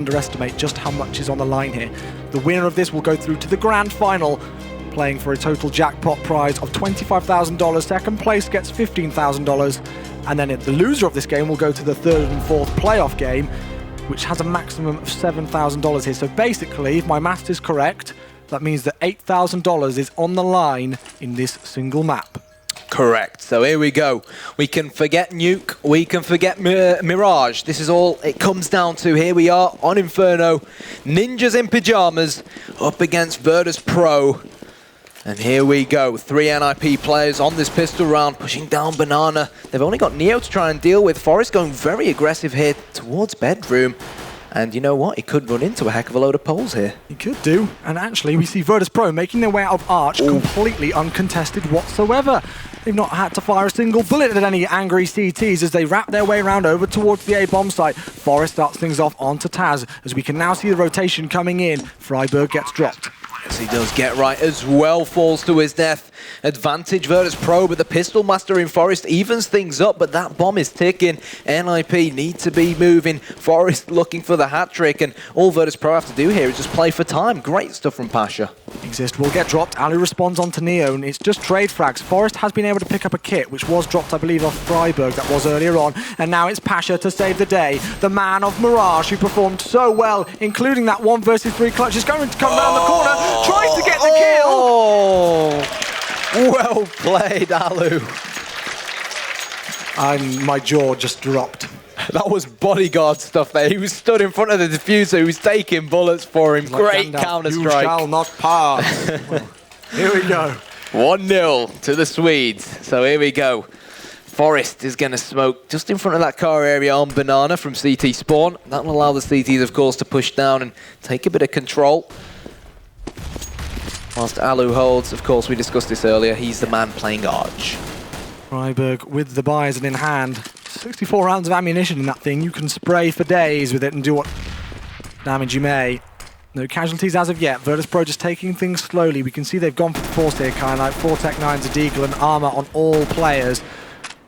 underestimate just how much is on the line here. The winner of this will go through to the grand final, playing for a total jackpot prize of $25,000. Second place gets $15,000. And then the loser of this game will go to the third and fourth playoff game, which has a maximum of $7,000 here. So basically, if my maths is correct, that means that $8,000 is on the line in this single map. Correct. So here we go. We can forget Nuke. We can forget Mirage. This is all it comes down to. Here we are on Inferno. Ninjas in Pyjamas up against Virtus.pro. And here we go. 3 NIP players on this pistol round, pushing down Banana. They've only got Neo to try and deal with. Forest going very aggressive here towards Bedroom. And you know what? He could run into a heck of a load of poles here. He could do. And actually, we see Virtus.pro making their way out of Arch completely uncontested whatsoever. They've not had to fire a single bullet at any angry CTs as they wrap their way around over towards the A-bomb site. Forest starts things off onto Taz, as we can now see the rotation coming in. Freiburg gets dropped. Yes, he does get right as well, falls to his death. Advantage Virtus.pro, but the Pistol Master in Forest evens things up, but that bomb is ticking. NIP need to be moving. Forest looking for the hat-trick, and all Virtus.pro have to do here is just play for time. Great stuff from Pasha. Exist will get dropped. Alu responds onto Neo, and it's just trade frags. Forest has been able to pick up a kit, which was dropped, I believe, off Freiburg. That was earlier on, and now it's Pasha to save the day. The man of Mirage, who performed so well, including that 1 versus 3 clutch, is going to come around the corner, tries to get the kill. Well played, Alu. And my jaw just dropped. That was bodyguard stuff there. He was stood in front of the diffuser. He was taking bullets for him. Great counter-strike. You shall not pass. Well, here we go. 1-0 to the Swedes. So here we go. Forest is going to smoke just in front of that car area on Banana from CT spawn. That will allow the CTs, of course, to push down and take a bit of control. Whilst Alu holds, of course, we discussed this earlier, he's the man playing Arch. Freiburg with the Bison in hand. 64 rounds of ammunition in that thing. You can spray for days with it and do what damage you may. No casualties as of yet. Virtus.pro just taking things slowly. We can see they've gone for the force here, kind of like 4 Tech 9s, a Deagle, and armor on all players.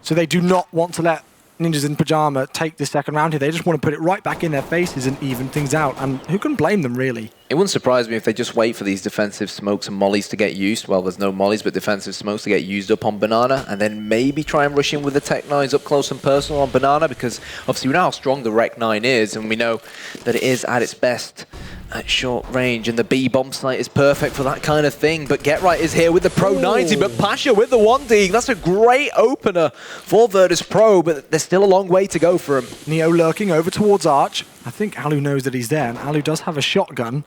So they do not want to let Ninjas in Pyjama take this second round here. They just want to put it right back in their faces and even things out. And who can blame them, really? It wouldn't surprise me if they just wait for these defensive smokes and mollies to get used. Well, there's no mollies, but defensive smokes to get used up on Banana, and then maybe try and rush in with the Tech 9s up close and personal on Banana, because obviously we know how strong the Rec 9 is, and we know that it is at its best at short range, and the B-bomb site is perfect for that kind of thing. But Get Right is here with the Pro 90, but Pasha with the 1D. That's a great opener for Virtus.pro, but there's still a long way to go for him. Neo lurking over towards Arch. I think Alu knows that he's there, and Alu does have a shotgun.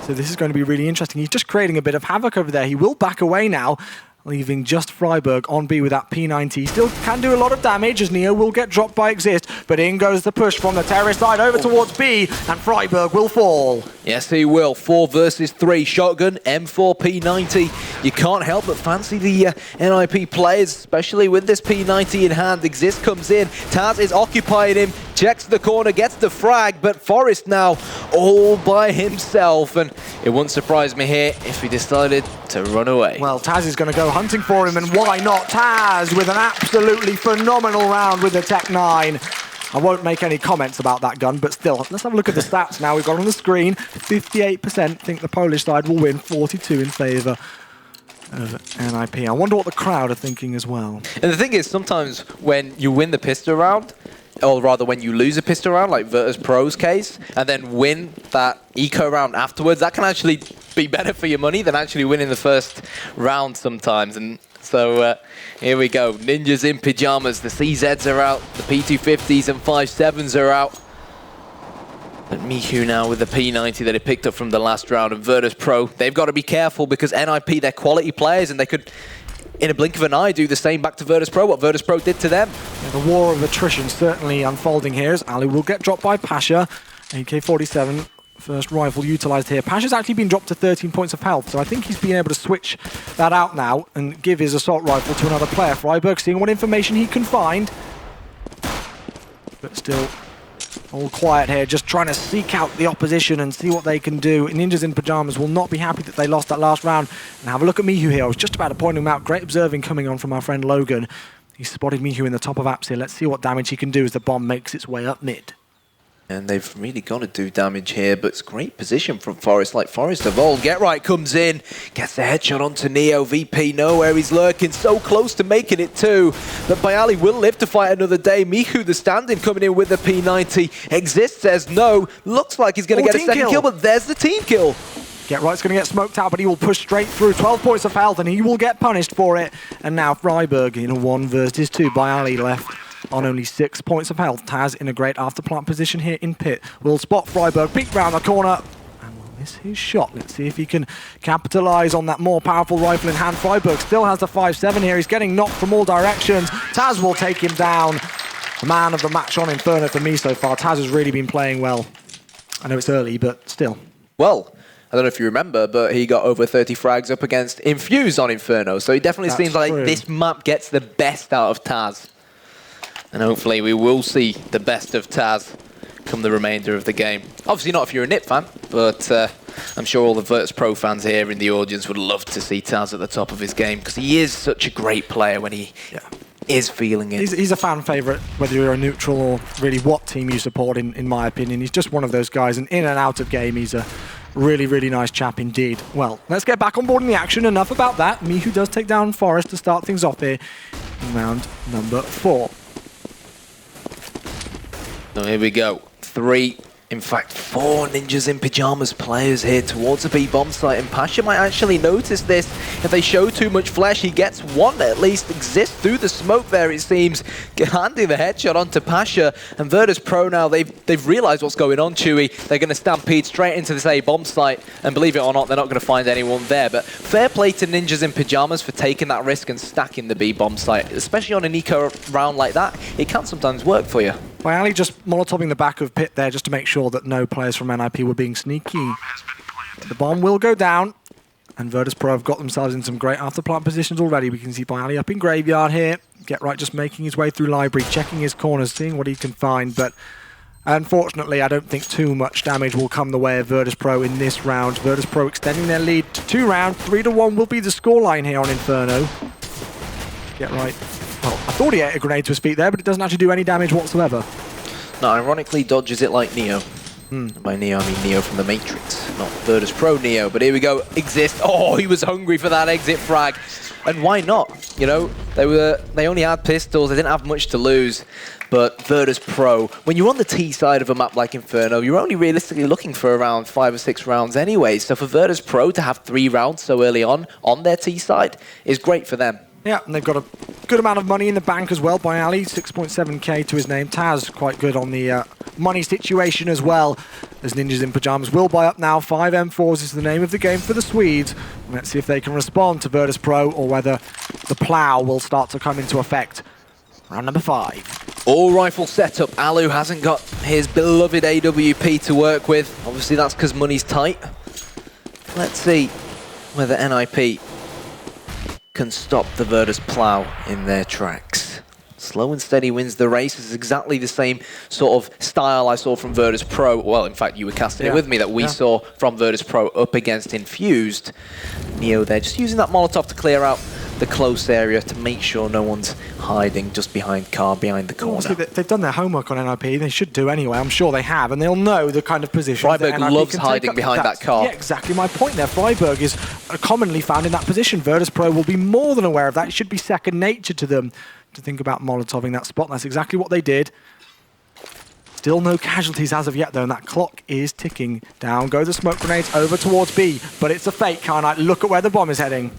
So this is going to be really interesting. He's just creating a bit of havoc over there. He will back away now, leaving just Freiburg on B with that P90. He still can do a lot of damage, as Neo will get dropped by Exist, but in goes the push from the terrorist side over towards B, and Freiburg will fall. Yes, he will. 4 versus 3 shotgun, M4 P90. You can't help but fancy the NIP players, especially with this P90 in hand. Exist comes in, Taz is occupying him, checks the corner, gets the frag, but Forest now all by himself, and it wouldn't surprise me here if he decided to run away. Well, Taz is going to go hunting for him, and why not? Taz with an absolutely phenomenal round with the Tech 9. I won't make any comments about that gun, but still, let's have a look at the stats now. We've got on the screen, 58% think the Polish side will win, 42 in favour of NIP. I wonder what the crowd are thinking as well. And the thing is, sometimes when you win the pistol round, or rather when you lose a pistol round, like Virtus.pro's case, and then win that eco round afterwards, that can actually be better for your money than actually winning the first round sometimes. And so here we go. Ninjas in Pyjamas. The CZs are out. The P250s and 5.7s are out. But Mihu now with the P90 that he picked up from the last round, and Virtus.pro, they've got to be careful because NIP, they're quality players, and they could, in a blink of an eye, do the same back to Virtus.pro, what Virtus.pro did to them. Yeah, the war of attrition certainly unfolding here, as Ali will get dropped by Pasha. AK-47, first rifle utilised here. Pasha's actually been dropped to 13 points of health, so I think he's been able to switch that out now and give his assault rifle to another player. Freiburg seeing what information he can find, but still all quiet here, just trying to seek out the opposition and see what they can do. Ninjas in Pyjamas will not be happy that they lost that last round. And have a look at Mihu here. I was just about to point him out. Great observing coming on from our friend Logan. He spotted Mihu in the top of apps here. Let's see what damage he can do as the bomb makes its way up mid. And they've really got to do damage here, but it's great position from Forest. Like Forest of old. Get right comes in, gets the headshot onto Neo. VP nowhere, he's lurking, so close to making it too. But Bayali will live to fight another day. Miku, the stand-in, coming in with the P90. Exist says no. Looks like he's going to get a second kill, but there's the team kill. Get right's going to get smoked out, but he will push straight through. 12 points of health, and he will get punished for it. And now Freiburg in a 1 versus 2. Bayali left on only 6 points of health. Taz in a great after-plant position here in pit. Will spot Freiburg, peek round the corner, and will miss his shot. Let's see if he can capitalize on that more powerful rifle in hand. Freiburg still has the 5-7 here. He's getting knocked from all directions. Taz will take him down. The man of the match on Inferno for me so far. Taz has really been playing well. I know it's early, but still. Well, I don't know if you remember, but he got over 30 frags up against Infuse on Inferno, so it definitely seems like this map gets the best out of Taz. And hopefully we will see the best of Taz come the remainder of the game. Obviously not if you're a NIP fan, but I'm sure all the Virtus.pro fans here in the audience would love to see Taz at the top of his game, because he is such a great player when he is feeling it. He's a fan favourite, whether you're a neutral or really what team you support, in my opinion. He's just one of those guys, and in and out of game, he's a really, really nice chap indeed. Well, let's get back on board in the action. Enough about that. Mihu does take down Forest to start things off here in round number 4. So here we go. 3, in fact 4 Ninjas in Pyjamas players here towards the B bomb site, and Pasha might actually notice this. If they show too much flesh, he gets one at least. Exist through the smoke there, it seems, handing the headshot onto Pasha. And Virtus.pro now, they've realized what's going on, Chewy. They're going to stampede straight into this A bomb site, and believe it or not, they're not going to find anyone there. But fair play to Ninjas in Pyjamas for taking that risk and stacking the B bomb site, especially on an eco round like that. It can sometimes work for you. Bayali just molotoving the back of pit there just to make sure that no players from NIP were being sneaky. The bomb will go down, and Virtus.pro have got themselves in some great after-plant positions already. We can see Bayali up in graveyard here. Get right just making his way through library, checking his corners, seeing what he can find, but unfortunately I don't think too much damage will come the way of Virtus.pro in this round. Virtus.pro extending their lead to 2 rounds. 3-1 will be the scoreline here on Inferno. Get right. Well, I thought he ate a grenade to his feet there, but it doesn't actually do any damage whatsoever. No, ironically dodges it like Neo. By Neo, I mean Neo from the Matrix, not Virtus.pro Neo. But here we go. Exist. Oh, he was hungry for that exit frag. And why not? You know, they only had pistols. They didn't have much to lose. But Virtus.pro, when you're on the T side of a map like Inferno, you're only realistically looking for around 5 or 6 rounds anyway. So for Virtus.pro to have 3 rounds so early on their T side is great for them. Yeah, and they've got a good amount of money in the bank as well. Bayali, 6.7k to his name. Taz, quite good on the money situation as well, as Ninjas in Pyjamas will buy up now. 5 M4s is the name of the game for the Swedes. Let's see if they can respond to Virtus.pro, or whether the plow will start to come into effect. Round number 5. All rifle setup. Alu hasn't got his beloved AWP to work with. Obviously that's because money's tight. Let's see whether NIP can stop the Virtus plow in their tracks. Slow and steady wins the race. This is exactly the same sort of style I saw from Virtus.pro. Well, in fact, you were casting it with me, that we saw from Virtus.pro up against Infused. Neo there, just using that Molotov to clear out the close area to make sure no one's hiding just behind car, behind the corner. Honestly, they've done their homework on NIP. They should do anyway. I'm sure they have, and they'll know the kind of position. Freiburg loves hiding behind that car. Yeah, exactly my point there. Freiburg is commonly found in that position. Virtus.pro will be more than aware of that. It should be second nature to them to think about Molotoving that spot. That's exactly what they did. Still no casualties as of yet, though, and that clock is ticking down. Go the smoke grenades over towards B, but it's a fake, can't I? Look at where the bomb is heading.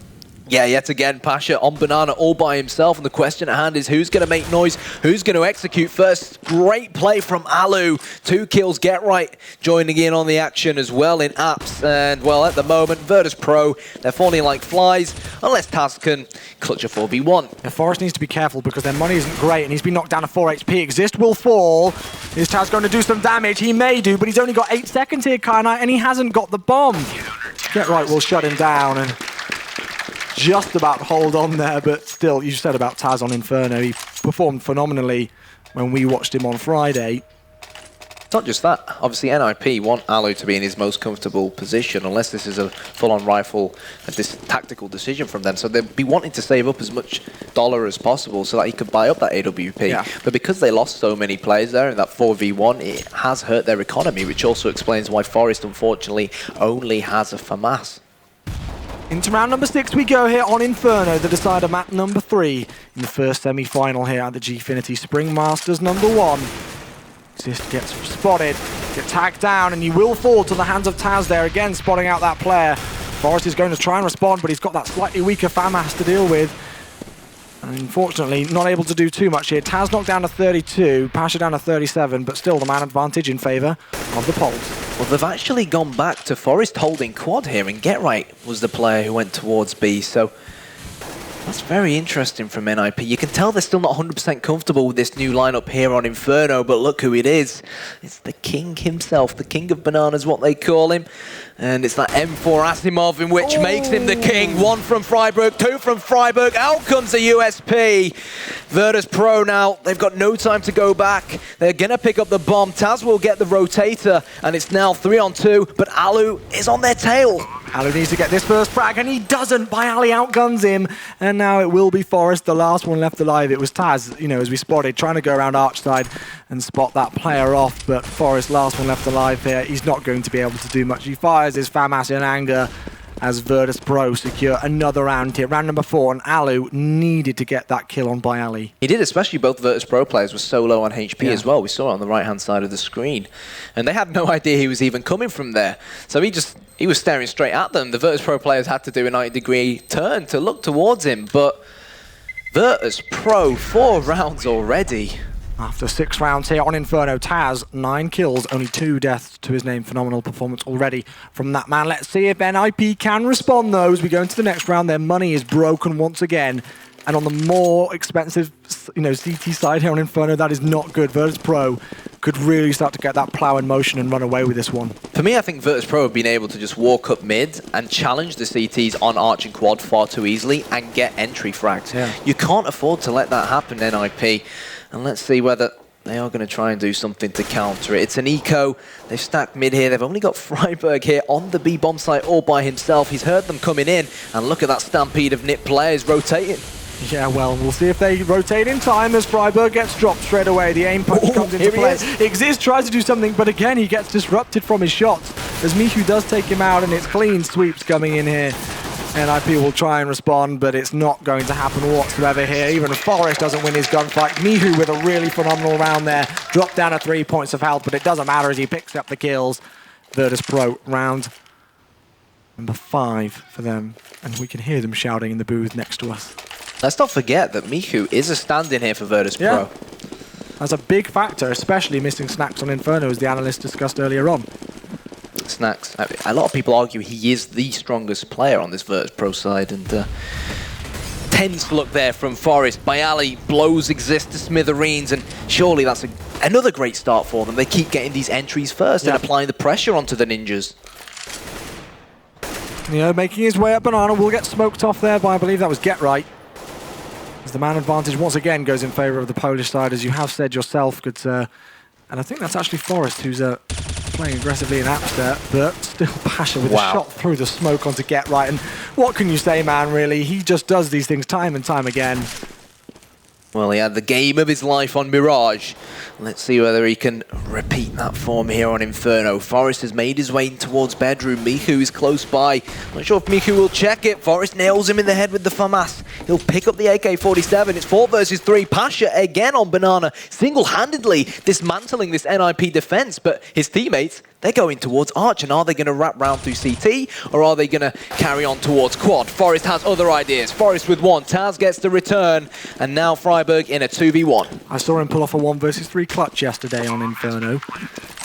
Yeah, yet again, Pasha on Banana all by himself, and the question at hand is who's going to make noise, who's going to execute first. Great play from Alu. 2 kills, Get Right joining in on the action as well in apps. And, well, at the moment, Virtus.pro, they're falling like flies, unless Taz can clutch a 4v1. Yeah, Forest needs to be careful because their money isn't great, and he's been knocked down to 4 HP. Exist will fall. Is Taz going to do some damage? He may do, but he's only got 8 seconds here, Kainai, and he hasn't got the bomb. Get Right will shut him down, and just about hold on there, but still, you said about Taz on Inferno, he performed phenomenally when we watched him on Friday. It's not just that. Obviously, NIP want Alu to be in his most comfortable position, unless this is a full-on rifle, this tactical decision from them. So they'd be wanting to save up as much dollar as possible so that he could buy up that AWP. Yeah. But because they lost so many players there in that 4v1, it has hurt their economy, which also explains why Forest, unfortunately, only has a FAMAS. Into round number 6 we go here on Inferno, the decider map number 3 in the first semi-final here at the Gfinity Spring Masters number 1. Exist gets spotted, get tagged down, and he will fall to the hands of Taz there again, spotting out that player. Forest is going to try and respond, but he's got that slightly weaker FAMAS to deal with. And unfortunately, not able to do too much here. Taz knocked down to 32, Pasha down to 37, but still the man advantage in favour of the Poles. Well, they've actually gone back to Forest holding quad here, and Getright was the player who went towards B, so that's very interesting from NIP. You can tell they're still not 100% comfortable with this new lineup here on Inferno, but look who it is. It's the king himself, the king of bananas, what they call him. And it's that M4 Asimov in which makes him the king. 1 from Freiburg, 2 from Freiburg. Out comes the USP. Virtus.pro now, they've got no time to go back. They're going to pick up the bomb. Taz will get the rotator, and it's now 3-on-2, but Alu is on their tail. Alu needs to get this first frag, and he doesn't. Byali outguns him, and now it will be Forest, the last one left alive. It was Taz, you know, as we spotted, trying to go around arch side and spot that player off, but Forest, last one left alive here. He's not going to be able to do much. He fires his FAMAS in anger as Virtus.pro secure another round here. Round number 4, and Alu needed to get that kill on Byali. He did, especially both Virtus.pro players were so low on HP as well. We saw it on the right-hand side of the screen. And they had no idea he was even coming from there. So he was staring straight at them. The Virtus.pro players had to do a 90-degree turn to look towards him, but Virtus.pro, 4 rounds already. After 6 rounds here on Inferno, Taz, 9 kills, only 2 deaths to his name. Phenomenal performance already from that man. Let's see if NIP can respond, though, as we go into the next round. Their money is broken once again. And on the more expensive, you know, CT side here on Inferno, that is not good. Virtus.pro could really start to get that plow in motion and run away with this one. For me, I think Virtus.pro have been able to just walk up mid and challenge the CTs on arch and quad far too easily and get entry frags. Yeah. You can't afford to let that happen, NIP. And let's see whether they are going to try and do something to counter it. It's an eco. They've stacked mid here. They've only got Freiburg here on the B bomb site all by himself. He's heard them coming in. And look at that stampede of NIP players rotating. Yeah, well, we'll see if they rotate in time as Freiburg gets dropped straight away. The aim punch comes into play. Exist tries to do something, but again, he gets disrupted from his shots as Mihu does take him out, and it's clean sweeps coming in here. NIP will try and respond, but it's not going to happen whatsoever here. Even if Forest doesn't win his gunfight, Mihu with a really phenomenal round there. Dropped down to 3 points of health, but it doesn't matter as he picks up the kills. Virtus.pro round number 5 for them, and we can hear them shouting in the booth next to us. Let's not forget that Mihu is a stand-in here for Virtus.pro. Yeah. That's a big factor, especially missing Snacks on Inferno, as the analyst discussed earlier on. Snacks, a lot of people argue he is the strongest player on this Virtus.pro side, and tense look there from Forest. Byali blows Exist to smithereens, and surely that's another great start for them. They keep getting these entries first and applying the pressure onto the ninjas. Yeah, making his way up Banana will get smoked off there by, I believe that was Getright. As the man advantage once again goes in favour of the Polish side, as you have said yourself. Good, and I think that's actually Forest who's playing aggressively in Apster, but still Pasha with a shot through the smoke onto Getright. And what can you say, man, really? He just does these things time and time again. Well, he had the game of his life on Mirage. Let's see whether he can repeat that form here on Inferno. Forest has made his way towards bedroom. Mihu is close by. Not sure if Mihu will check it. Forest nails him in the head with the FAMAS. He'll pick up the AK-47. It's 4 versus 3. Pasha again on Banana, single-handedly dismantling this NIP defense. But his teammates, they're going towards Arch. And are they going to wrap round through CT, or are they going to carry on towards Quad? Forest has other ideas. Forest with 1. Taz gets the return. And now Freiburg in a 2v1. I saw him pull off a 1 versus 3 clutch yesterday on Inferno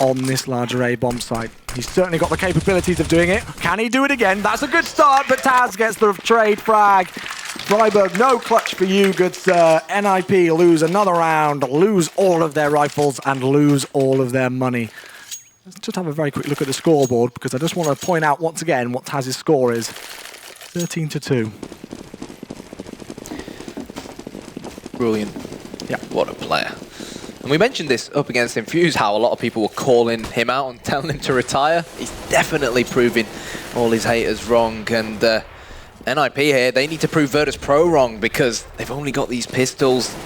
on this larger A bomb site. He's certainly got the capabilities of doing it. Can he do it again? That's a good start, but Taz gets the trade frag. Freiburg, no clutch for you, good sir. NIP lose another round, lose all of their rifles, and lose all of their money. Let's just have a very quick look at the scoreboard, because I just want to point out once again what Taz's score is. 13-2. Brilliant. Yeah. What a player. And we mentioned this up against Infuse, how a lot of people were calling him out and telling him to retire. He's definitely proving all his haters wrong. And NIP here, they need to prove Virtus.pro wrong because they've only got these pistols.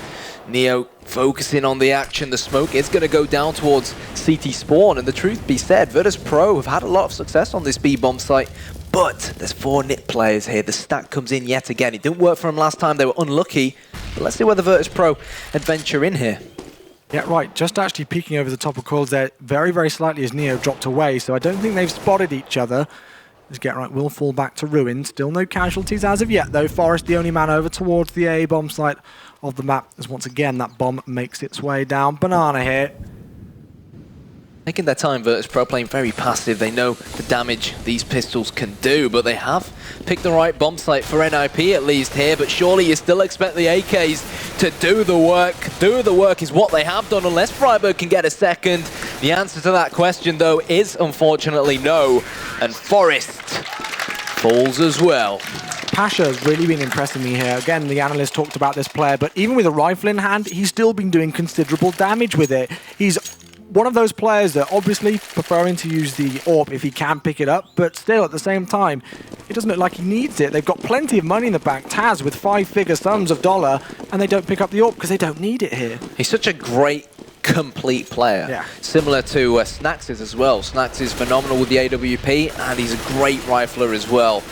Neo focusing on the action. The smoke is going to go down towards CT spawn. And the truth be said, Virtus.pro have had a lot of success on this B bomb site. But there's 4 NIP players here. The stack comes in yet again. It didn't work for them last time. They were unlucky. But let's see whether Virtus.pro adventure in here. Yeah, right. Just actually peeking over the top of coils there very, very slightly as Neo dropped away. So I don't think they've spotted each other. As Get-Right will fall back to ruin. Still no casualties as of yet, though. Forest the only man over towards the A bomb site of the map, as once again that bomb makes its way down. Banana here. Taking their time, Virtus.pro playing very passive. They know the damage these pistols can do, but they have picked the right bomb site for NIP at least here. But surely you still expect the AKs to do the work. Do the work is what they have done, unless Freiburg can get a second. The answer to that question, though, is unfortunately no. And Forest falls as well. Pasha has really been impressing me here. Again, the analyst talked about this player, but even with a rifle in hand, he's still been doing considerable damage with it. He's one of those players that obviously preferring to use the AWP if he can pick it up, but still at the same time, it doesn't look like he needs it. They've got plenty of money in the bank. Taz with 5-figure sums of dollar, and they don't pick up the AWP because they don't need it here. He's such a great complete player. Yeah. Similar to Snacks is as well. Snacks is phenomenal with the AWP, and he's a great rifler as well.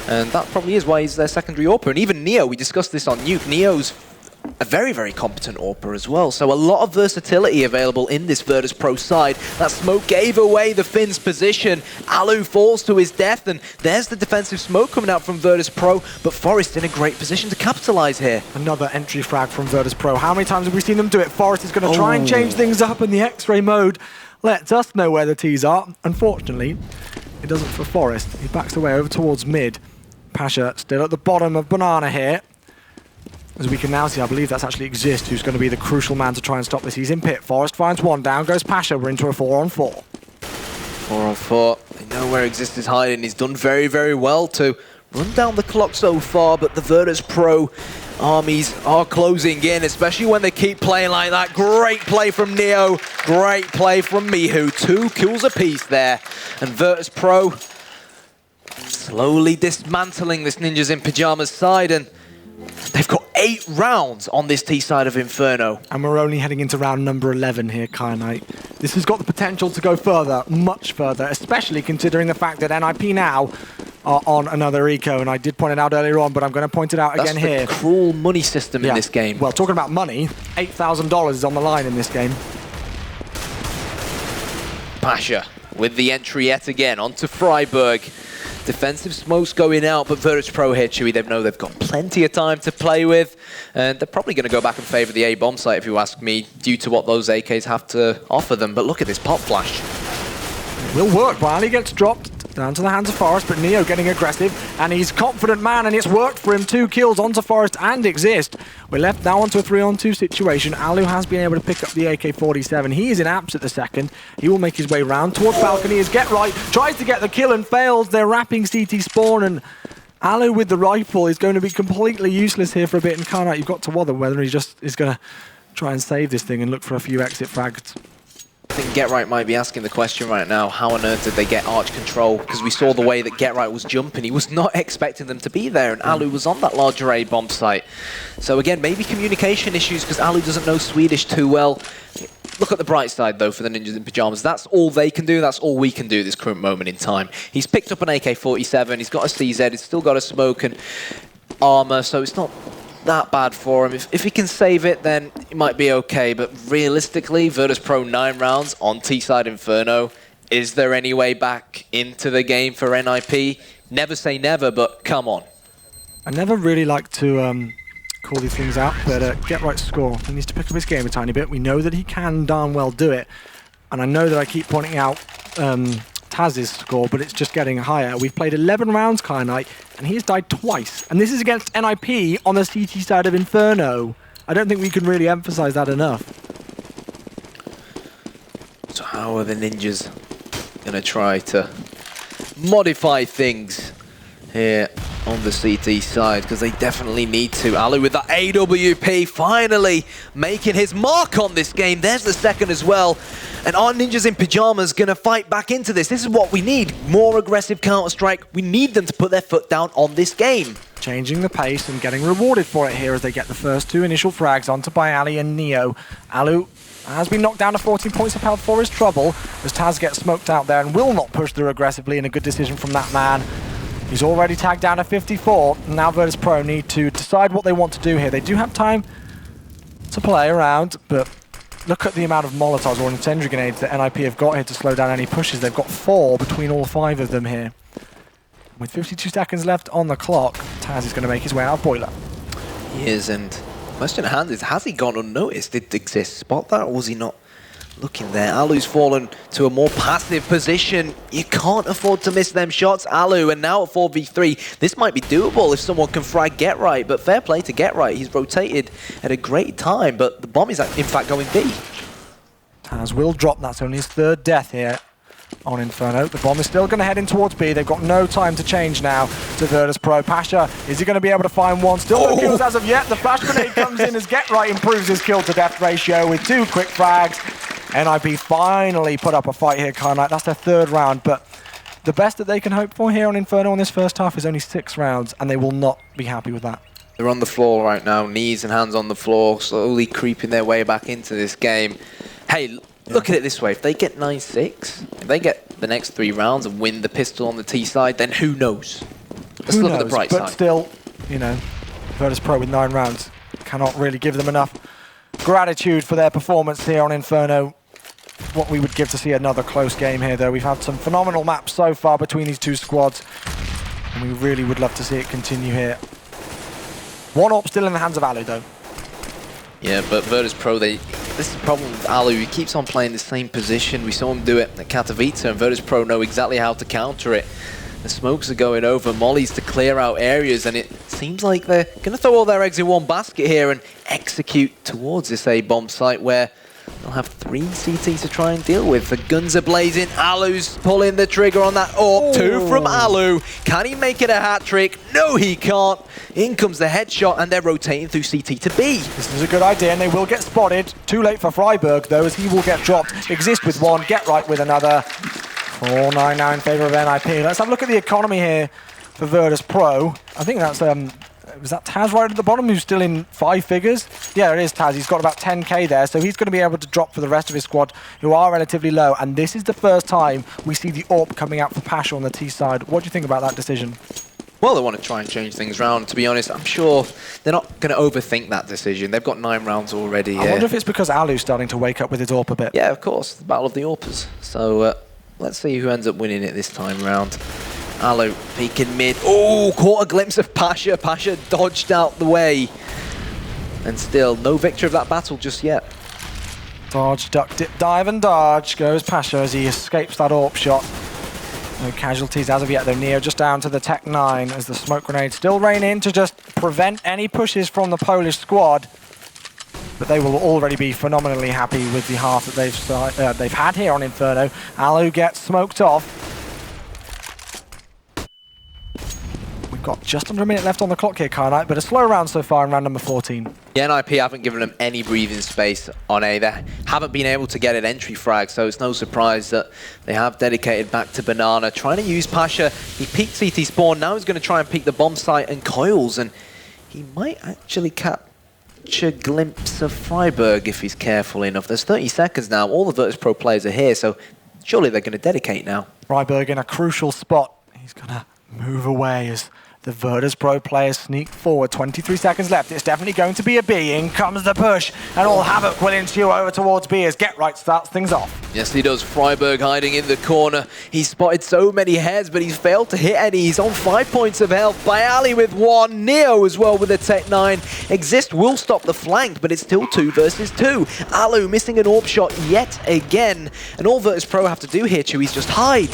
And that probably is why he's their secondary AWPer. And even Neo, we discussed this on Nuke, Neo's a very, very competent AWPer as well. So a lot of versatility available in this Virtus.pro side. That smoke gave away the Finn's position. Alu falls to his death, and there's the defensive smoke coming out from Virtus.pro, but Forest in a great position to capitalize here. Another entry frag from Virtus.pro. How many times have we seen them do it? Forest is going to try and change things up, in the X-ray mode lets us know where the T's are. Unfortunately, it doesn't for Forest. He backs away over towards mid. Pasha still at the bottom of Banana here. As we can now see, I believe that's actually Exist, who's going to be the crucial man to try and stop this. He's in pit. Forest finds one. Down goes Pasha. We're into a 4-on-4. 4-on-4. They know where Exist is hiding. He's done very, very well to run down the clock so far, but the Virtus.pro armies are closing in, especially when they keep playing like that. Great play from Neo. Great play from Mihu. 2 kills apiece there. And Virtus.pro slowly dismantling this Ninjas in Pyjamas side, and they've got 8 rounds on this T side of Inferno. And we're only heading into round number 11 here, Kyanite. This has got the potential to go further, much further, especially considering the fact that NIP now are on another eco, and I did point it out earlier on, but I'm going to point it out again here. That's the cruel money system in this game. Well, talking about money, $8,000 is on the line in this game. Pasha with the entry yet again onto Freiburg. Defensive smokes going out, but Virtus.pro here, Chewy, they know they've got plenty of time to play with, and they're probably going to go back and favour the A-bomb site, if you ask me, due to what those AKs have to offer them. But look at this pop flash. It will work. Riley gets dropped down to the hands of Forest, but Neo getting aggressive, and he's confident man, and it's worked for him. 2 kills onto Forest and Exist. We're left now onto a 3-on-2 situation. Alu has been able to pick up the AK-47. He is in apps at the second. He will make his way round towards balcony as Get-Right tries to get the kill and fails. They're wrapping CT spawn, and Alu with the rifle is going to be completely useless here for a bit. And Kyanite, you've got to wonder whether he just is going to try and save this thing and look for a few exit frags. I think Get-Right might be asking the question right now, how on earth did they get arch control? Because we saw the way that Get-Right was jumping. He was not expecting them to be there, and Alu was on that larger A-bomb site. So again, maybe communication issues, because Alu doesn't know Swedish too well. Look at the bright side, though, for the Ninjas in Pyjamas. That's all they can do. That's all we can do this current moment in time. He's picked up an AK-47. He's got a CZ. He's still got a smoke and armor, so it's not that bad for him. If he can save it, then it might be okay. But realistically, Virtus.pro 9 rounds on T-side Inferno. Is there any way back into the game for NIP? Never say never, but come on. I never really like to call these things out, but Get-Right score. He needs to pick up his game a tiny bit. We know that he can darn well do it. And I know that I keep pointing out Taz's score, but it's just getting higher. We've played 11 rounds, Kyanite, and he's died twice. And this is against NIP on the CT side of Inferno. I don't think we can really emphasize that enough. So how are the Ninjas going to try to modify things here? on the CT side, because they definitely need to. Alu with the AWP finally making his mark on this game. There's the second as well. And our ninjas in pyjamas gonna fight back into this. This is what we need. More aggressive Counter-Strike. We need them to put their foot down on this game. Changing the pace and getting rewarded for it here as they get the first two initial frags onto by Ali and Neo. Alu has been knocked down to 14 points of health for his trouble as Taz gets smoked out there and will not push through aggressively, and a good decision from that man. He's already tagged down to 54. Now Virtus.pro need to decide what they want to do here. They do have time to play around, but look at the amount of Molotovs or incendiary grenades that NIP have got here to slow down any pushes. They've got 4 between all 5 of them here. With 52 seconds left on the clock, Taz is going to make his way out of Boiler. He is, and question at hand is, has he gone unnoticed? Did Exist spot that, or was he not looking there? Alu's fallen to a more passive position. You can't afford to miss them shots, Alu, and now at 4v3, this might be doable if someone can frag Get Right, but fair play to Get Right. He's rotated at a great time, but the bomb is in fact going B. Taz will drop, that's only his 3rd death here on Inferno. The bomb is still going to head in towards B. They've got no time to change now to Virtus.pro. Pasha, is he going to be able to find one? Still no kills as of yet. The flash grenade comes in as Get Right improves his kill to death ratio with 2 quick frags. NIP finally put up a fight here, Karnite. That's their 3rd round, but the best that they can hope for here on Inferno in this first half is only 6 rounds, and they will not be happy with that. They're on the floor right now, knees and hands on the floor, slowly creeping their way back into this game. Hey, look at it this way. If they get 9-6, if they get the next 3 rounds and win the pistol on the T side, then who knows? Let's look at the bright side. But still, you know, Virtus.pro with 9 rounds cannot really give them enough gratitude for their performance here on Inferno. What we would give to see another close game here, though. We've had some phenomenal maps so far between these 2 squads, and we really would love to see it continue here. 1 AWP still in the hands of Alu, though. Yeah, but Virtus.pro, this is the problem with Alu. He keeps on playing the same position. We saw him do it at Katowice, and Virtus.pro know exactly how to counter it. The smokes are going over, mollies to clear out areas, and it seems like they're going to throw all their eggs in one basket here and execute towards this A-bomb site where they'll have 3 CTs to try and deal with. The guns are blazing. Alu's pulling the trigger on that AWP. 2 from Alu. Can he make it a hat trick? No, he can't. In comes the headshot, and they're rotating through CT to B. This is a good idea, and they will get spotted. Too late for Freiburg, though, as he will get dropped. Exist with 1, Get Right with another. 4-9 now in favour of NIP. Let's have a look at the economy here for Virtus.pro. I think that's was that Taz right at the bottom who's still in 5 figures? Yeah, it is Taz. He's got about 10k there, so he's going to be able to drop for the rest of his squad, who are relatively low. And this is the first time we see the AWP coming out for Pasha on the T side. What do you think about that decision? Well, they want to try and change things around. To be honest, I'm sure they're not going to overthink that decision. They've got 9 rounds already. I wonder if it's because Alu's starting to wake up with his AWP a bit. Yeah, of course. The battle of the AWPers. So let's see who ends up winning it this time round. Alu peeking mid. Oh, caught a glimpse of Pasha. Pasha dodged out the way. And still, no victory of that battle just yet. Dodge, duck, dip, dive, and dodge goes Pasha as he escapes that AWP shot. No casualties as of yet, though. Neo just down to the Tech 9 as the smoke grenades still rain in to just prevent any pushes from the Polish squad. But they will already be phenomenally happy with the half that they've had here on Inferno. Alu gets smoked off. We've got just under a minute left on the clock here, Karnite, but a slow round so far in round number 14. The NIP haven't given them any breathing space on A. They haven't been able to get an entry frag, so it's no surprise that they have dedicated back to Banana, trying to use Pasha. He peeked CT spawn, now he's going to try and peek the bomb site and coils, and he might actually catch a glimpse of Freiburg if he's careful enough. There's 30 seconds now, all the Virtus.pro players are here, so surely they're going to dedicate now. Freiburg in a crucial spot. He's going to move away as the Virtus.pro players sneak forward. 23 seconds left. It's definitely going to be a B. In comes the push, and all havoc will ensue over towards B as Get Right starts things off. Yes, he does. Freiburg hiding in the corner. He's spotted so many heads, but he's failed to hit any. He's on 5 points of health. Bayali with 1. Neo as well with a Tech 9. Exist will stop the flank, but it's still 2 versus 2. Alu missing an AWP shot yet again. And all Virtus.pro have to do here, Chewy, is just hide.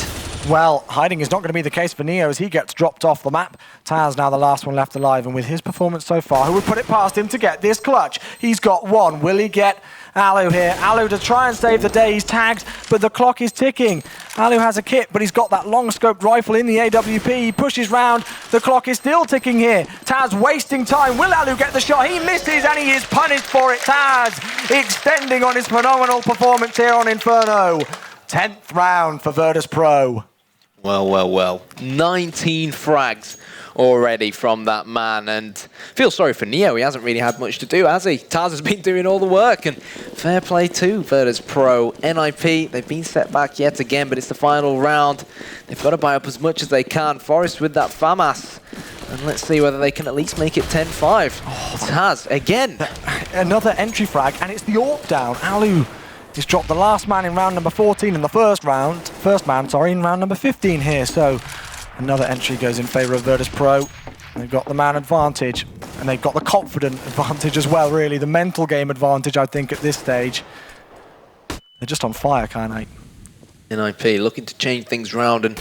Well, hiding is not going to be the case for Neo as he gets dropped off the map. Taz now the last one left alive, and with his performance so far, who would put it past him to get this clutch? He's got 1. Will he get Alu here. Alu to try and save the day. He's tagged, but the clock is ticking. Alu has a kit, but he's got that long-scoped rifle in the AWP. He pushes round. The clock is still ticking here. Taz wasting time. Will Alu get the shot? He misses, and he is punished for it. Taz extending on his phenomenal performance here on Inferno. 10th round for Virtus.pro. Well. 19 frags already from that man, and feel sorry for Neo. He hasn't really had much to do, has he? Taz has been doing all the work, and fair play to Virtus.pro. NIP, they've been set back yet again, but it's the final round. They've got to buy up as much as they can. Forest with that FAMAS, and let's see whether they can at least make it 10-5. Taz, again. Another entry frag, and it's the AWP down. Alu he's dropped the last man in round number 14 in the first man, in round number 15 here. So another entry goes in favour of Virtus.pro. They've got the man advantage, and they've got the confident advantage as well, really. The mental game advantage, I think, at this stage. They're just on fire, Kyanite. NIP looking to change things round and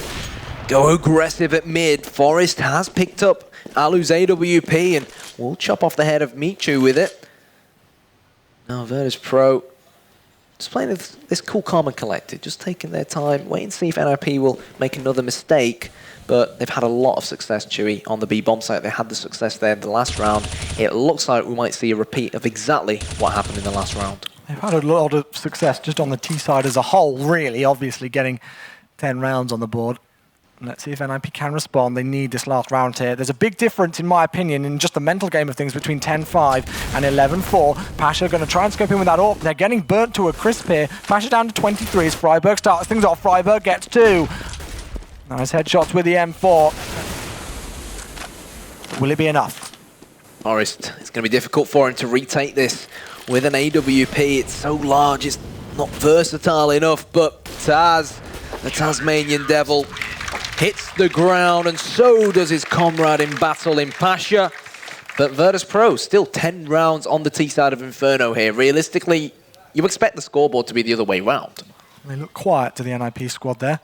go aggressive at mid. Forest has picked up Alu's AWP and will chop off the head of Michu with it. Now Virtus.pro just playing this cool, calm and collected, just taking their time, wait and see if NIP will make another mistake. But they've had a lot of success, Chewy, on the B-bomb site. They had the success there in the last round. It looks like we might see a repeat of exactly what happened in the last round. They've had a lot of success just on the T side as a whole, really, obviously getting 10 rounds on the board. Let's see if NIP can respond. They need this last round here. There's a big difference, in my opinion, in just the mental game of things between 10-5 and 11-4. Pasha going to try and scope in with that AWP. They're getting burnt to a crisp here. Pasha down to 23 as Freiburg starts things off. Freiburg gets 2. Nice headshots with the M4. Will it be enough? Forest, it's going to be difficult for him to retake this with an AWP. It's so large, it's not versatile enough, but Taz, the Tasmanian Devil, hits the ground, and so does his comrade in battle in Pasha. But Virtus.pro still 10 rounds on the T side of Inferno here. Realistically, you expect the scoreboard to be the other way round. They look quiet to the NIP squad there.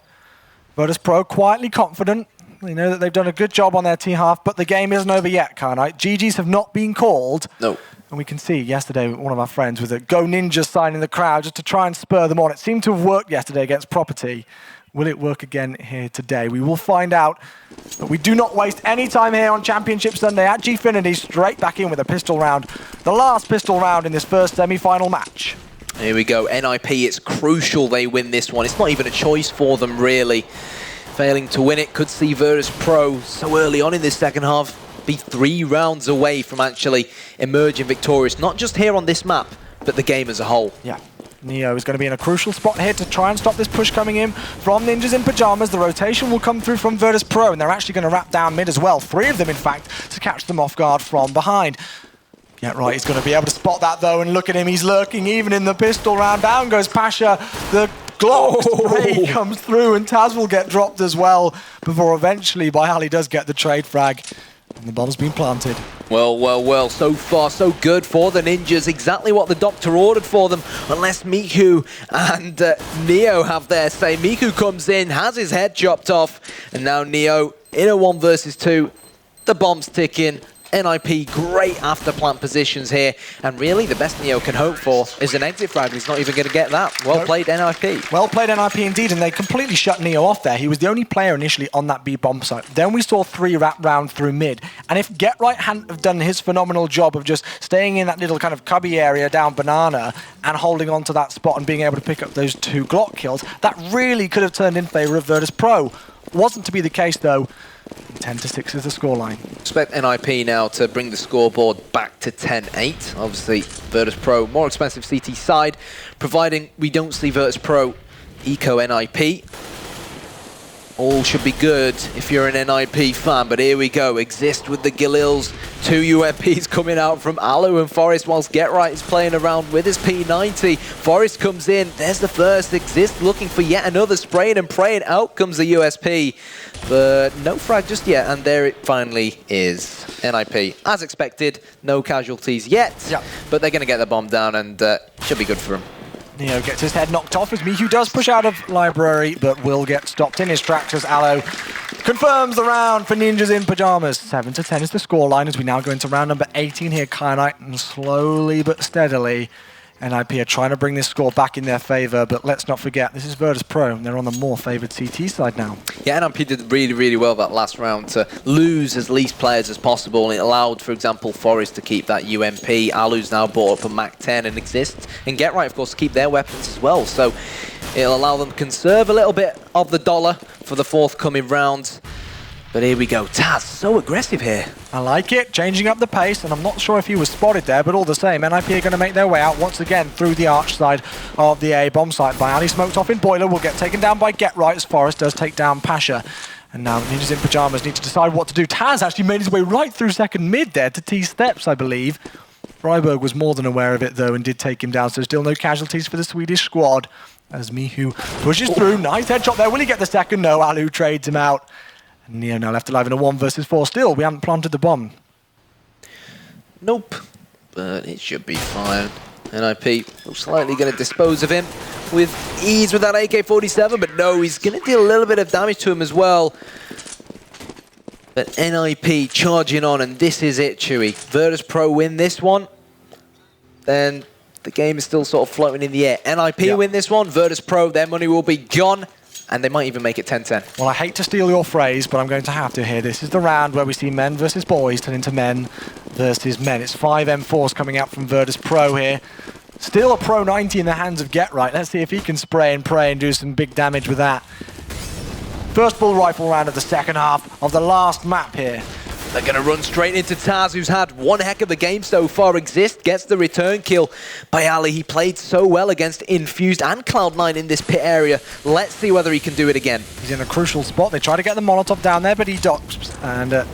Virtus.pro quietly confident. They know that they've done a good job on their T-half, but the game isn't over yet, Kyanite. GGs have not been called. No. And we can see yesterday one of our friends with a Go Ninja sign in the crowd just to try and spur them on. It seemed to have worked yesterday against Property. Will it work again here today? We will find out. But we do not waste any time here on Championship Sunday at Gfinity. Straight back in with a pistol round. The last pistol round in this first semi-final match. Here we go. NIP, it's crucial they win this one. It's not even a choice for them, really. Failing to win it could see Virtus.pro so early on in this second half be 3 rounds away from actually emerging victorious. Not just here on this map, but the game as a whole. Yeah. Neo is going to be in a crucial spot here to try and stop this push coming in from Ninjas in Pyjamas. The rotation will come through from Virtus.pro, and they're actually going to wrap down mid as well. 3 of them, in fact, to catch them off guard from behind. Yeah, right, he's going to be able to spot that, though, and look at him. He's lurking even in the pistol round. Down goes Pasha. The Glock spray comes through, and Taz will get dropped as well before eventually Byali does get the trade frag. And the bomb's been planted. Well. So far, so good for the Ninjas. Exactly what the doctor ordered for them. Unless Miku and Neo have their say. Miku comes in, has his head chopped off. And now Neo in a 1 versus 2. The bomb's ticking. NIP, great after plant positions here. And really, the best Neo can hope for is an exit frag. He's not even going to get that. Well played, NIP. Well played, NIP indeed. And they completely shut Neo off there. He was the only player initially on that B-bomb site. Then we saw 3 wrap round through mid. And if Get Right hadn't have done his phenomenal job of just staying in that little kind of cubby area down Banana and holding on to that spot and being able to pick up those 2 Glock kills, that really could have turned in favour of Virtus.pro. Wasn't to be the case, though. 10-6 is the scoreline. Expect NIP now to bring the scoreboard back to 10-8. Obviously, Virtus.pro, more expensive CT side, providing we don't see Virtus.pro eco NIP. All should be good if you're an NIP fan, but here we go. Exist with the Galils. 2 UMPs coming out from Alu and Forest, whilst Get Right is playing around with his P90. Forest comes in. There's the first. Exist looking for yet another spraying and praying. Out comes the USP, but no frag just yet, and there it finally is. NIP, as expected, no casualties yet, but they're going to get the bomb down, and should be good for them. Neo gets his head knocked off as Miku does push out of library, but will get stopped in his tracks as Alu confirms the round for Ninjas in Pyjamas. 7-10 is the scoreline as we now go into round number 18 here, Kyanite, and slowly but steadily NIP are trying to bring this score back in their favor, but let's not forget, this is Virtus.pro, and they're on the more favored CT side now. Yeah, NIP did really, really well that last round to lose as least players as possible, and it allowed, for example, Forest to keep that UMP. Alu's now bought up a Mac 10 and exists, and Get Right, of course, to keep their weapons as well. So it'll allow them to conserve a little bit of the dollar for the forthcoming round. But here we go. Taz, so aggressive here. I like it, changing up the pace, and I'm not sure if he was spotted there, but all the same, NIP are going to make their way out once again through the arch side of the A bomb site. Byali smoked off in Boiler, will get taken down by Get Right as Forest does take down Pasha. And now Ninjas in Pyjamas need to decide what to do. Taz actually made his way right through second mid there to T steps, I believe. Freiburg was more than aware of it though and did take him down, so still no casualties for the Swedish squad. As Mihu pushes through, nice headshot there. Will he get the second? No, Alu trades him out. And Neo now left alive in a 1 versus 4. Still, we haven't planted the bomb. Nope, but it should be fine. NIP looks likely going to dispose of him with ease with that AK-47, but no, he's going to deal a little bit of damage to him as well. But NIP charging on, and this is it, Chewy. Virtus.pro win this one, then the game is still sort of floating in the air. NIP win this one, Virtus.pro, their money will be gone. And they might even make it 10-10. Well, I hate to steal your phrase, but I'm going to have to here. This is the round where we see men versus boys turn into men versus men. It's 5 M4s coming out from Virtus.pro here. Still a Pro 90 in the hands of Get Right. Let's see if he can spray and pray and do some big damage with that. First full rifle round of the second half of the last map here. They're going to run straight into Taz, who's had one heck of a game so far. Exist gets the return kill by Ali. He played so well against Infused and Cloud9 in this pit area. Let's see whether he can do it again. He's in a crucial spot. They try to get the Molotov down there, but he docks and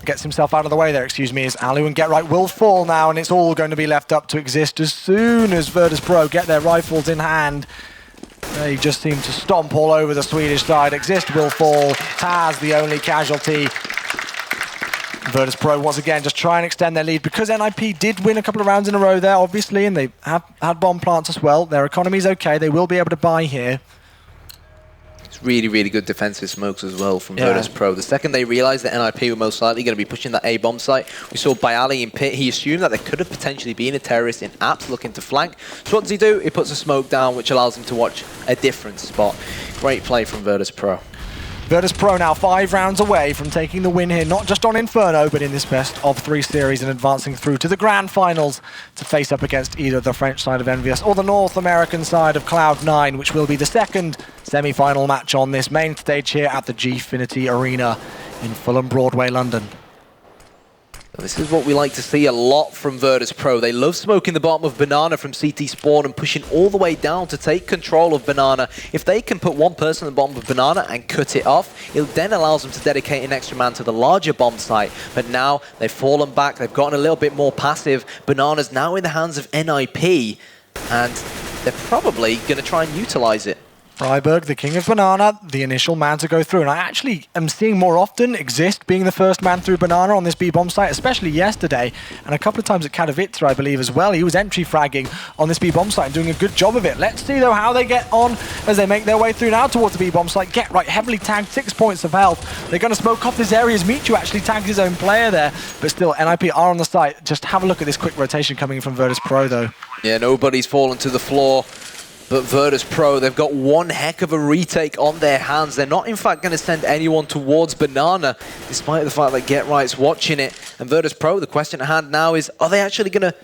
gets himself out of the way there, excuse me, as Alu and Get Right will fall now, and it's all going to be left up to Exist as soon as Virtus.pro get their rifles in hand. They just seem to stomp all over the Swedish side. Exist will fall. Taz the only casualty. Virtus.pro once again just try and extend their lead because NIP did win a couple of rounds in a row there, obviously, and they have had bomb plants as well. Their economy's okay. They will be able to buy here. It's really, really good defensive smokes as well from Virtus.pro. The second they realized that NIP were most likely going to be pushing that A bomb site, we saw Byali in pit. He assumed that there could have potentially been a terrorist in apps looking to flank. So what does he do? He puts a smoke down, which allows him to watch a different spot. Great play from Virtus.pro. Virtus.pro now 5 rounds away from taking the win here, not just on Inferno, but in this best of 3 series and advancing through to the grand finals to face up against either the French side of Envious or the North American side of Cloud9, which will be the second semi-final match on this main stage here at the Gfinity Arena in Fulham Broadway, London. This is what we like to see a lot from Virtus.pro. They love smoking the bottom of Banana from CT Spawn and pushing all the way down to take control of Banana. If they can put one person at the bottom of Banana and cut it off, it then allows them to dedicate an extra man to the larger bomb site. But now they've fallen back, they've gotten a little bit more passive. Banana's now in the hands of NIP, and they're probably going to try and utilize it. Freiburg, the king of Banana, the initial man to go through. And I actually am seeing more often Exist being the first man through Banana on this B-bomb site, especially yesterday. And a couple of times at Katowice, I believe, as well. He was entry fragging on this B-bomb site and doing a good job of it. Let's see, though, how they get on as they make their way through now towards the B-bomb site. Get Right, heavily tagged, 6 points of health. They're going to smoke off this area as Michu actually tagged his own player there. But still, NIP are on the site. Just have a look at this quick rotation coming in from Virtus.pro, though. Yeah, nobody's fallen to the floor. But Virtus.pro, they've got one heck of a retake on their hands. They're not, in fact, going to send anyone towards Banana, despite the fact that Get Right's watching it. And Virtus.pro, the question at hand now is, are they actually going to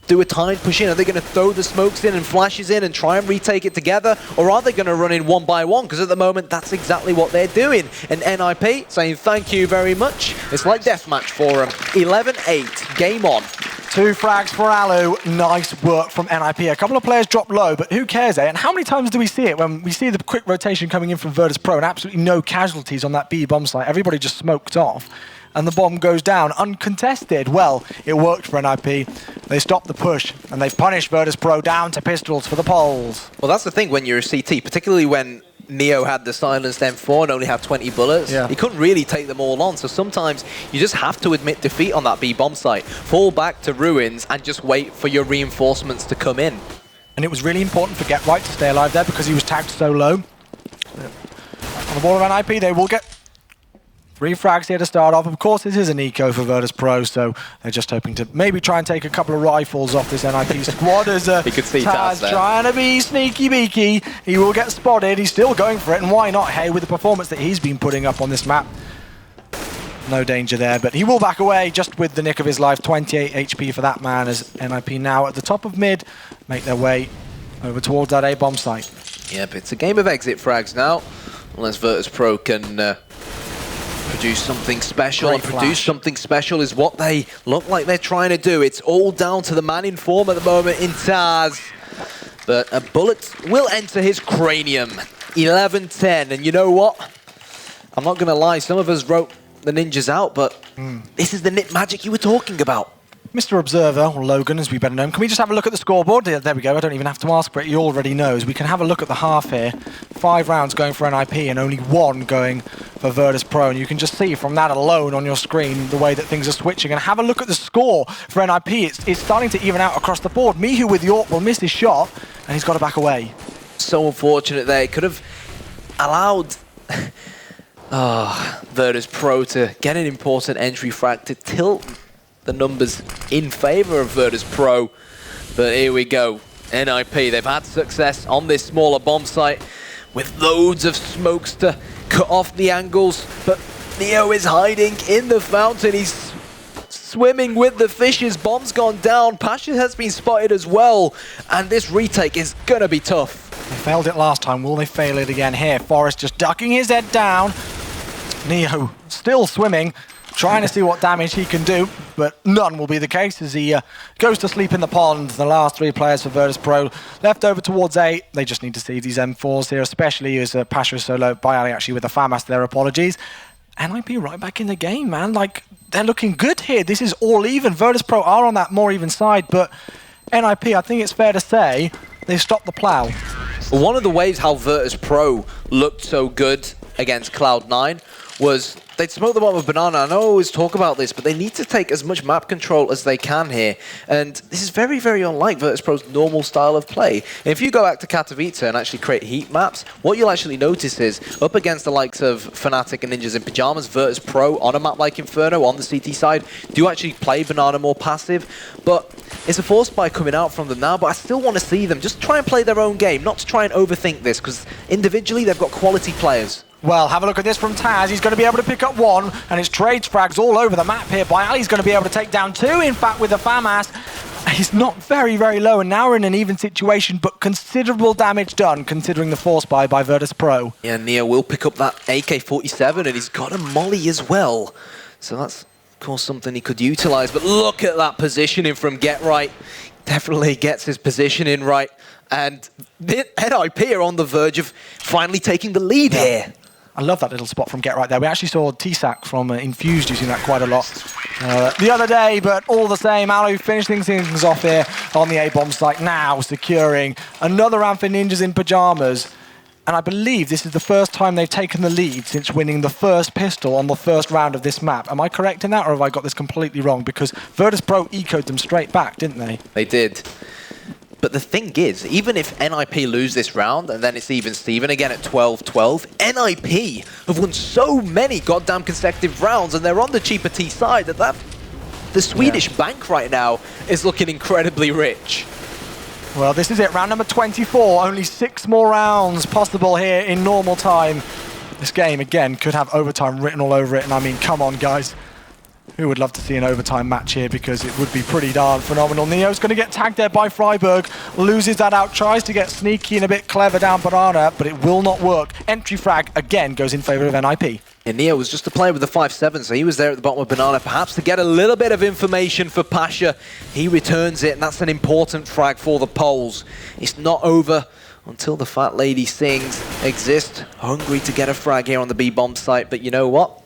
do a timed push in? Are they going to throw the smokes in and flashes in and try and retake it together? Or are they going to run in one by one? Because at the moment, that's exactly what they're doing. And NIP saying thank you very much. It's like deathmatch for them. 11-8, game on. 2 frags for Alu. Nice work from NIP. A couple of players dropped low, but who cares, eh? And how many times do we see it when we see the quick rotation coming in from Virtus.pro and absolutely no casualties on that B bomb site? Everybody just smoked off, and the bomb goes down uncontested. Well, it worked for NIP. They stopped the push, and they punished Virtus.pro down to pistols for the poles. Well, that's the thing when you're a CT, particularly when Neo had the silenced M4 and only had 20 bullets. Yeah. He couldn't really take them all on, so sometimes you just have to admit defeat on that B bomb site, fall back to ruins, and just wait for your reinforcements to come in. And it was really important for Get Right to stay alive there because he was tagged so low. On the ball of NIP, they will get 3 frags here to start off. Of course, this is an eco for Virtus.pro, so they're just hoping to maybe try and take a couple of rifles off this NIP squad as you could see Taz there. Trying to be sneaky beaky. He will get spotted. He's still going for it, and why not? Hey, with the performance that he's been putting up on this map, no danger there, but he will back away just with the nick of his life. 28 HP for that man as NIP now at the top of mid make their way over towards that A-bomb site. Yep, it's a game of exit frags now, unless Virtus.pro can produce something special. Great and flash. Produce something special is what they look like they're trying to do. It's all down to the man in form at the moment in Taz. But a bullet will enter his cranium. 11-10, and you know what? I'm not going to lie, some of us wrote the ninjas out, but this is the nip magic you were talking about. Mr. Observer, or Logan as we better know him, can we just have a look at the scoreboard? There we go, I don't even have to ask for it, he already knows. We can have a look at the half here. 5 rounds going for NIP and only 1 going for Virtus.pro, and you can just see from that alone on your screen the way that things are switching. And have a look at the score for NIP, it's starting to even out across the board. Mihu with York will miss his shot, and he's got to back away. So unfortunate there, it could have allowed Virtus.pro to get an important entry frag to tilt the numbers in favor of Virtus.pro. But here we go. NIP, they've had success on this smaller bomb site with loads of smokes to cut off the angles. But Neo is hiding in the fountain. He's swimming with the fishes. Bomb's gone down. Pasha has been spotted as well. And this retake is going to be tough. They failed it last time. Will they fail it again here? Forrest just ducking his head down. Neo still swimming, trying to see what damage he can do, but none will be the case as he goes to sleep in the pond. The last 3 players for Virtus.pro left over towards A. They just need to save these M4s here, especially as Pasha solo by Ali actually with a FAMAS, their apologies. NIP right back in the game, man. Like, they're looking good here. This is all even. Virtus.pro are on that more even side, but NIP, I think it's fair to say, they've stopped the plow. One of the ways how Virtus.pro looked so good against Cloud9 was they'd smoke the bomb with Banana. I know I always talk about this, but they need to take as much map control as they can here. And this is very, very unlike Virtus.pro's normal style of play. And if you go back to Katowice and actually create heat maps, what you'll actually notice is, up against the likes of Fnatic and Ninjas in Pyjamas, Virtus.pro on a map like Inferno on the CT side do actually play Banana more passive. But it's a force buy coming out from them now, but I still want to see them just try and play their own game, not to try and overthink this, because individually they've got quality players. Well, have a look at this from Taz. He's going to be able to pick up 1, and his trades frags all over the map here. Ali's going to be able to take down 2, in fact, with the FAMAS. He's not very, very low, and now we're in an even situation, but considerable damage done, considering the force buy by Virtus.pro. Yeah, Neo will pick up that AK-47, and he's got a molly as well. So that's, of course, something he could utilize. But look at that positioning from Get Right. Definitely gets his positioning right. And NIP are on the verge of finally taking the lead here. I love that little spot from Get Right there. We actually saw T-Sac from Infused using that quite a lot the other day, but all the same, Alu finishing things off here on the A-bomb site now, securing another round for Ninjas in Pyjamas. And I believe this is the first time they've taken the lead since winning the first pistol on the first round of this map. Am I correct in that, or have I got this completely wrong? Because Virtus.pro ecoed them straight back, didn't they? They did. But the thing is, even if NIP lose this round, and then it's even Steven again at 12-12, NIP have won so many goddamn consecutive rounds, and they're on the cheaper T side, that the Swedish bank right now is looking incredibly rich. Well, this is it, round number 24. Only 6 more rounds possible here in normal time. This game, again, could have overtime written all over it, and I mean, come on, guys. Who would love to see an overtime match here, because it would be pretty darn phenomenal. Neo's going to get tagged there by Freiburg, loses that out, tries to get sneaky and a bit clever down Banana, but it will not work. Entry frag, again, goes in favor of NIP. And Neo was just a player with the 5-7, so he was there at the bottom of Banana, perhaps to get a little bit of information for Pasha. He returns it, and that's an important frag for the Poles. It's not over until the fat lady sings. Exist, hungry to get a frag here on the B-bomb site, but you know what?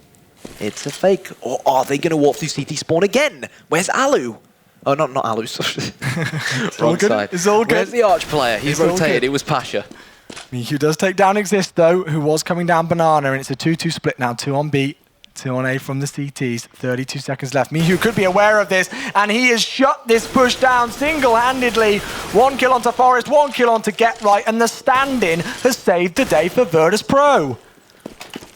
It's a fake. Or are they going to walk through CT spawn again? Where's Alu? Oh, not Alu. Wrong side. It's all good. Where's the arch player? He's rotated. It was Pasha. Mihu does take down Exist, though, who was coming down Banana, and it's a 2-2 split now. 2 on B, 2 on A from the CTs. 32 seconds left. Mihu could be aware of this, and he has shut this push down single-handedly. 1 kill onto Forest, 1 kill onto Get Right, and the stand-in has saved the day for Virtus.pro.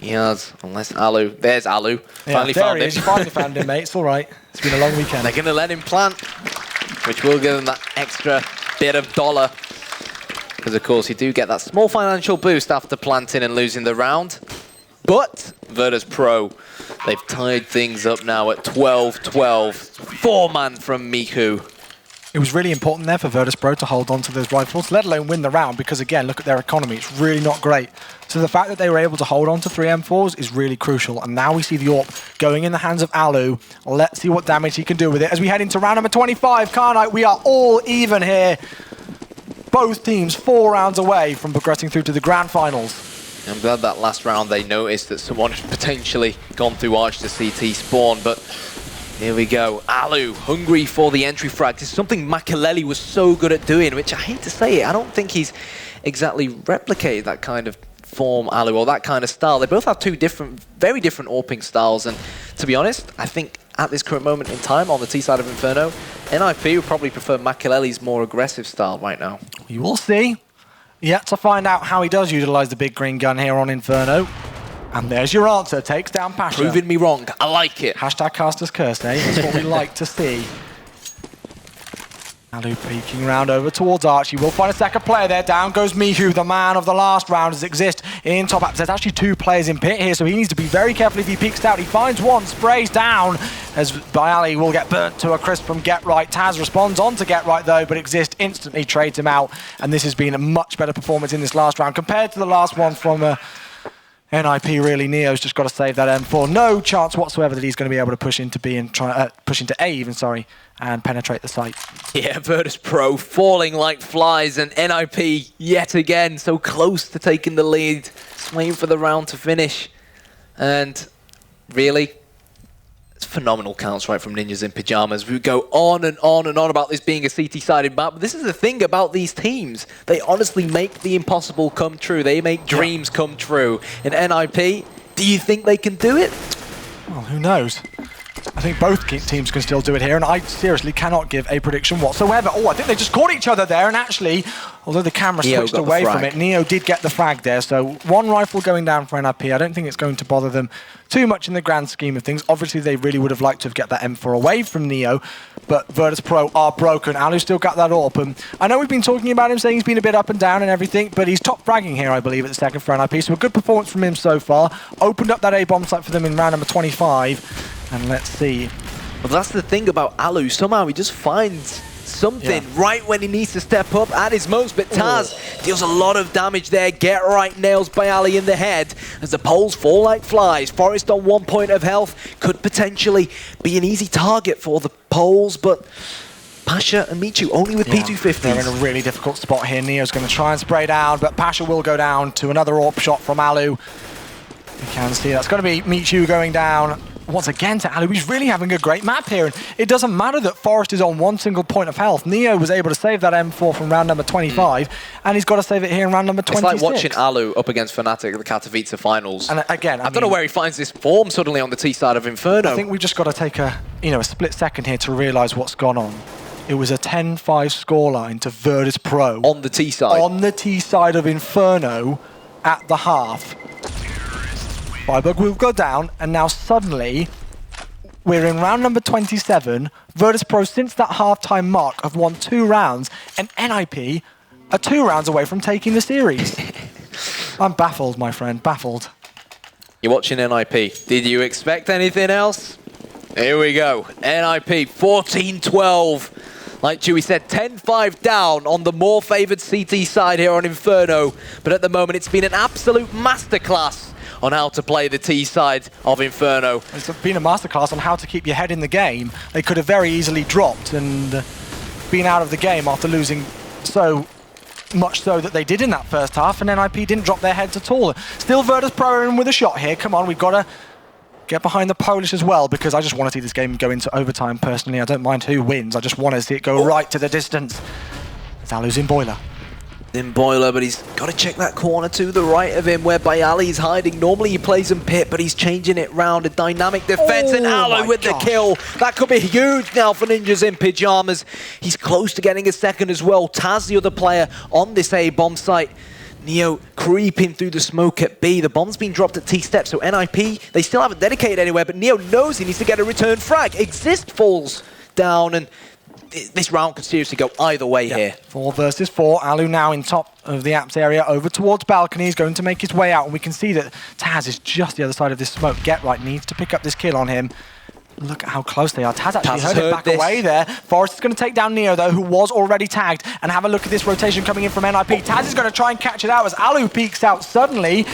He has, unless Alu. There's Alu. Yeah, Finally there found he him. is. You finally found him, mate. It's all right. It's been a long weekend. They're going to let him plant, which will give him that extra bit of dollar. Because, of course, you do get that small financial boost after planting and losing the round. But Virtus.pro, they've tied things up now at 12-12. 4-man from Miku. It was really important there for Virtus.pro to hold on to those rifles, let alone win the round, because again, look at their economy. It's really not great. So the fact that they were able to hold on to 3 M4s is really crucial. And now we see the AWP going in the hands of Alu. Let's see what damage he can do with it as we head into round number 25. Carnite, we are all even here. Both teams 4 rounds away from progressing through to the grand finals. I'm glad that last round they noticed that someone had potentially gone through Arch to CT spawn, but here we go. Alu, hungry for the entry frag. This is something Makaleli was so good at doing, which I hate to say it, I don't think he's exactly replicated that kind of form, Alu, or that kind of style. They both have 2 different, very different AWPing styles, and to be honest, I think at this current moment in time on the T side of Inferno, NIP would probably prefer Makaleli's more aggressive style right now. You will see. Yet to find out how he does utilize the big green gun here on Inferno. And there's your answer. Takes down Pasha. Proving me wrong. I like it. Hashtag caster's curse, eh? That's what we like to see. Alu peeking round over towards Archie. We'll find a second player there. Down goes Mihu, the man of the last round, as Exist in top up. There's actually 2 players in pit here, so he needs to be very careful if he peeks out. He finds one, sprays down, as Bayali will get burnt to a crisp from Get Right. Taz responds on to Get Right, though, but Exist instantly trades him out, and this has been a much better performance in this last round compared to the last one from NIP. Really, Neo's just got to save that M4. No chance whatsoever that he's going to be able to push into B and push into A even, sorry, and penetrate the site. Yeah, Virtus.pro falling like flies, and NIP yet again so close to taking the lead. Just waiting for the round to finish. And really, it's phenomenal counts right from Ninjas in Pyjamas. We go on and on and on about this being a CT-sided map, but this is the thing about these teams. They honestly make the impossible come true. They make dreams come true. In NIP, do you think they can do it? Well, who knows? I think both teams can still do it here, and I seriously cannot give a prediction whatsoever. Oh, I think they just caught each other there, and actually, although the camera switched away from it, Neo did get the frag there, so 1 rifle going down for NIP. I don't think it's going to bother them too much in the grand scheme of things. Obviously, they really would have liked to have get that M4 away from Neo, but Virtus.pro are broken. Alu's still got that AWP, and I know we've been talking about him, saying he's been a bit up and down and everything, but he's top fragging here, I believe, at the second for NIP, so a good performance from him so far. Opened up that A-bomb site for them in round number 25, and let's see. Well, that's the thing about Alu. Somehow he just finds something right when he needs to step up at his most. But Taz deals a lot of damage there. Get Right nails Bayali in the head as the poles fall like flies. Forest on 1 point of health could potentially be an easy target for the poles, but Pasha and Michu only with P250s. They're in a really difficult spot here. Neo's going to try and spray down, but Pasha will go down to another AWP shot from Alu. You can see that's going to be Michu going down once again to Alu. He's really having a great map here, and it doesn't matter that Forest is on 1 single point of health. Neo was able to save that M4 from round number 25, and he's got to save it here in round number 26. It's like watching Alu up against Fnatic at the Katowice finals. And again, I don't know where he finds this form suddenly on the T side of Inferno. I think we've just got to take a split second here to realise what's gone on. It was a 10-5 scoreline to Virtus.pro. On the T side. On the T side of Inferno at the half. Freiburg will go down, and now suddenly we're in round number 27. Virtus.pro, since that halftime mark, have won 2 rounds, and NIP are 2 rounds away from taking the series. I'm baffled, my friend, baffled. You're watching NIP. Did you expect anything else? Here we go. NIP 14-12. Like Chewy said, 10-5 down on the more favoured CT side here on Inferno. But at the moment, it's been an absolute masterclass on how to play the T side of Inferno. It's been a masterclass on how to keep your head in the game. They could have very easily dropped and been out of the game after losing so much so that they did in that first half, and NIP didn't drop their heads at all. Still Virtus.pro in with a shot here. Come on, we've got to get behind the Polish as well, because I just want to see this game go into overtime personally. I don't mind who wins. I just want to see it go right to the distance. Alu's in boiler. In boiler, but he's got to check that corner to the right of him where Bayali is hiding. Normally he plays in pit, but he's changing it round. A dynamic defense, and Alu with the kill. That could be huge now for Ninjas in Pyjamas. He's close to getting a second as well. Taz, the other player on this A-bomb site. Neo creeping through the smoke at B. The bomb's been dropped at T-step, so NIP, they still haven't dedicated anywhere, but Neo knows he needs to get a return frag. Exist falls down, and this round could seriously go either way here. 4 versus 4. Alu now in top of the apps area, over towards balcony. He's going to make his way out, and we can see that Taz is just the other side of this smoke. Get right needs to pick up this kill on him. Look at how close they are. Taz actually heard it back away there. Forrest is going to take down Neo, though, who was already tagged. And have a look at this rotation coming in from NIP. Taz is going to try and catch it out as Alu peeks out suddenly.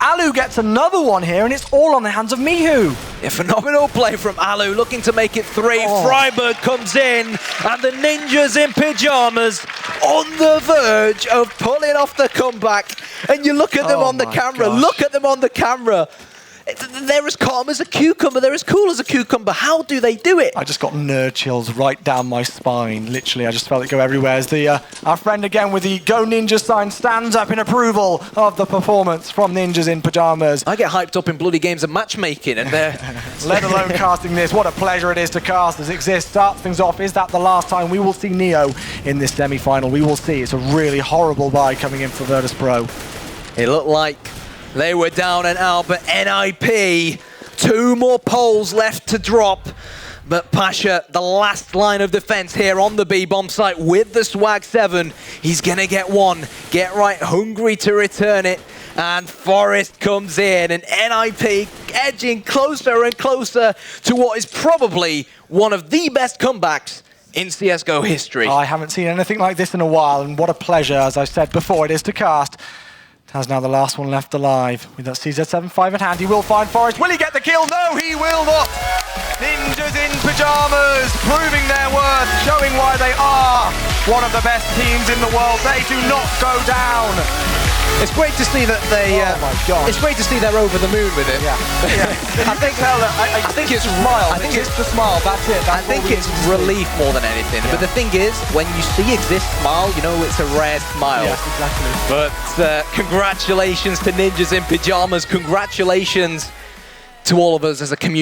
Alu gets another one here, and it's all on the hands of Mihu. A phenomenal play from Alu, looking to make it 3. Freiburg comes in, and the Ninjas in Pyjamas on the verge of pulling off the comeback. And you look at them on the camera. Gosh. Look at them on the camera. They're as calm as a cucumber. They're as cool as a cucumber. How do they do it? I just got nerd chills right down my spine. Literally, I just felt it go everywhere as the our friend again with the Go Ninja sign stands up in approval of the performance from Ninjas in Pyjamas. I get hyped up in bloody games of matchmaking, and they're... Let alone casting this. What a pleasure it is to cast as Exist starts things off. Is that the last time we will see Neo in this semi-final? We will see. It's a really horrible bye coming in for Virtus.pro. It looked like they were down and out, but NIP, 2 more poles left to drop. But Pasha, the last line of defense here on the B-bomb site with the Swag 7. He's gonna get one. Get right, hungry to return it. And Forrest comes in, and NIP edging closer and closer to what is probably one of the best comebacks in CSGO history. I haven't seen anything like this in a while, and what a pleasure, as I said before, it is to cast. Taz now the last one left alive. With that CZ75 in hand, he will find Forrest. Will he get the kill? No, he will not! Ninjas in Pyjamas, proving their worth, showing why they are one of the best teams in the world. They do not go down. It's great to see that they. Oh my God! It's great to see they're over the moon with it. Yeah. I think it's smile. I think it's the smile. That's it. I think it's relief more than anything. Yeah. But the thing is, when you see Exist smile, you know it's a rare smile. Yes, exactly. But congratulations to Ninjas in Pyjamas. Congratulations to all of us as a community.